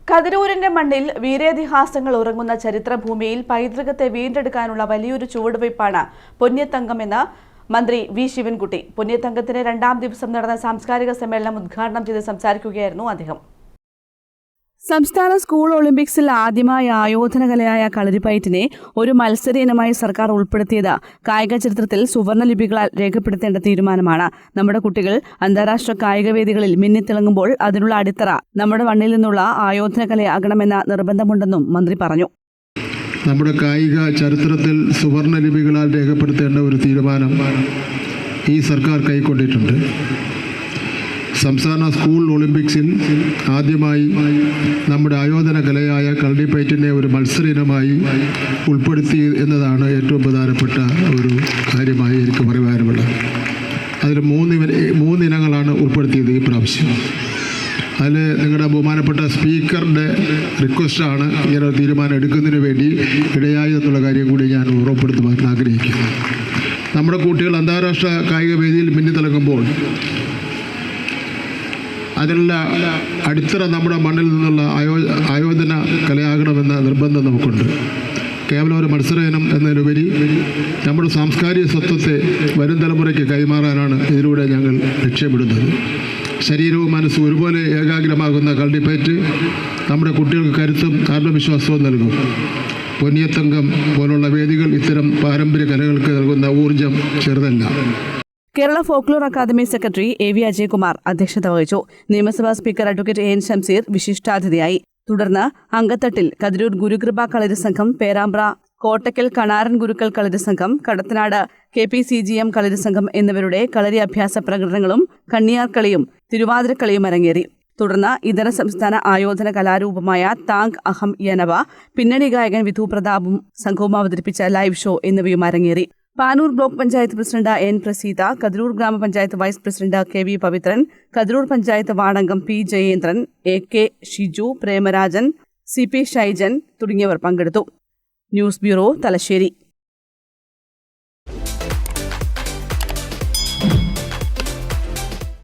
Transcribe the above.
കതിരൂരിന്റെ മണ്ണിൽ വീരേതിഹാസങ്ങൾ ഉറങ്ങുന്ന ചരിത്രഭൂമിയിൽ പൈതൃകത്തെ വീണ്ടെടുക്കാനുള്ള വലിയൊരു ചുവടുവയ്പ്പാണ് പൊന്നിയത്തങ്കം മന്ത്രി വി ശിവൻകുട്ടി. പൊന്നിയത്തങ്കത്തിന് 2ാം ദിവസം നടന്ന സാംസ്കാരിക സമ്മേളനം ഉദ്ഘാടനം ചെയ്ത് സംസാരിക്കുകയായിരുന്നു അദ്ദേഹം. സംസ്ഥാന സ്കൂൾ ഒളിമ്പിക്സിൽ ആദ്യമായി ആയോധന കലയായ കളരിപ്പയറ്റിനെ ഒരു മത്സര ഇനമായി സർക്കാർ ഉൾപ്പെടുത്തിയത് കായിക ചരിത്രത്തിൽ സുവർണലിപികളാൽ രേഖപ്പെടുത്തേണ്ട തീരുമാനമാണ്. നമ്മുടെ കുട്ടികൾ അന്താരാഷ്ട്ര കായിക വേദികളിൽ മിന്നിത്തിളങ്ങുമ്പോൾ അതിനുള്ള അടിത്തറ നമ്മുടെ മണ്ണിൽ നിന്നുള്ള ആയോധന കലയാകണമെന്ന നിർബന്ധമുണ്ടെന്നും മന്ത്രി പറഞ്ഞു. നമ്മുടെ കായിക ചരിത്രത്തിൽ സുവർണലിപികളാൽ രേഖപ്പെടുത്തേണ്ട ഒരു തീരുമാനം ഈ സർക്കാർ കൈക്കൊണ്ടിട്ടുണ്ട്. സംസ്ഥാന സ്കൂൾ ഒളിമ്പിക്സിൽ ആദ്യമായി നമ്മുടെ ആയോധന കലയായ കളരിപ്പയറ്റിനെ ഒരു മത്സര ഇനമായി ഉൾപ്പെടുത്തി എന്നതാണ് ഏറ്റവും പ്രധാനപ്പെട്ട ഒരു കാര്യമായി എനിക്ക് പറയുവാനുള്ളത്. അതിൽ മൂന്ന് ഇനങ്ങളാണ് ഉൾപ്പെടുത്തിയത് ഈ പ്രാവശ്യം. അതിൽ നിങ്ങളുടെ ബഹുമാനപ്പെട്ട സ്പീക്കറുടെ റിക്വസ്റ്റാണ് ഇങ്ങനെ ഒരു തീരുമാനം എടുക്കുന്നതിന് വേണ്ടി ഇടയായി എന്നുള്ള കാര്യം കൂടി ഞാൻ ഉറപ്പെടുത്തുവാൻ ആഗ്രഹിക്കുന്നു. നമ്മുടെ കുട്ടികൾ അന്താരാഷ്ട്ര കായിക വേദിയിൽ മിന്നിത്തിളങ്ങുമ്പോൾ അതിനുള്ള അടിത്തറ നമ്മുടെ മണ്ണിൽ നിന്നുള്ള ആയോധന കലയാകണമെന്ന നിർബന്ധം നമുക്കുണ്ട്. കേവലം ഒരു മത്സര ഇനം എന്നതിലുപരി നമ്മുടെ സാംസ്കാരിക സ്വത്വത്തെ വരും തലമുറയ്ക്ക് കൈമാറാനാണ് ഇതിലൂടെ ഞങ്ങൾ ലക്ഷ്യമിടുന്നത്. ശരീരവും മനസ്സും ഒരുപോലെ ഏകാഗ്രമാകുന്ന കളരിപ്പയറ്റ് നമ്മുടെ കുട്ടികൾക്ക് കരുത്തും ആത്മവിശ്വാസവും നൽകും. പൊന്നിയത്തങ്കം പോലുള്ള വേദികൾ ഇത്തരം പാരമ്പര്യ കലകൾക്ക് നൽകുന്ന ഊർജം ചെറുതല്ല. Kerala folklore academy secretary AV Ajaykumar അധ്യക്ഷത വഹിച്ചു. നിയമസഭാ സ്പീക്കർ അഡ്വക്കേറ്റ് AN ഷംസീർ വിശിഷ്ടാതിഥിയായി. തുടർന്ന് അങ്കത്തട്ടിൽ കതിരൂർ ഗുരുകൃപ കളരി സംഘം, പേരാമ്പ്ര കോട്ടക്കൽ കണാരൻ ഗുരുക്കൾ കളരി സംഘം, കടത്തനാട് KPCGM കളരി സംഘം എന്നിവരുടെ കളരി അഭ്യാസ പ്രകടനങ്ങളും കണ്ണിയാർക്കളിയും തിരുവാതിരക്കളിയും അരങ്ങേറി. തുടർന്ന് ഇതര സംസ്ഥാന ആയോധന കലാരൂപമായ താങ് അഹം യനവ, പിന്നണി ഗായകൻ വിധു പ്രതാപും സംഘവും അവതരിപ്പിച്ച ലൈവ് ഷോ എന്നിവയും അരങ്ങേറി. Panoor block panchayat president N Praseetha, Kathiroor ഗ്രാമപഞ്ചായത്ത് vice president KV Pavithran, Kathiroor panchayat വാർഡംഗം P Jayendran, AK Shiju, Premarajan, CP Shaijan തുടങ്ങിയവർ പങ്കെടുത്തു. News bureau, Thalassery.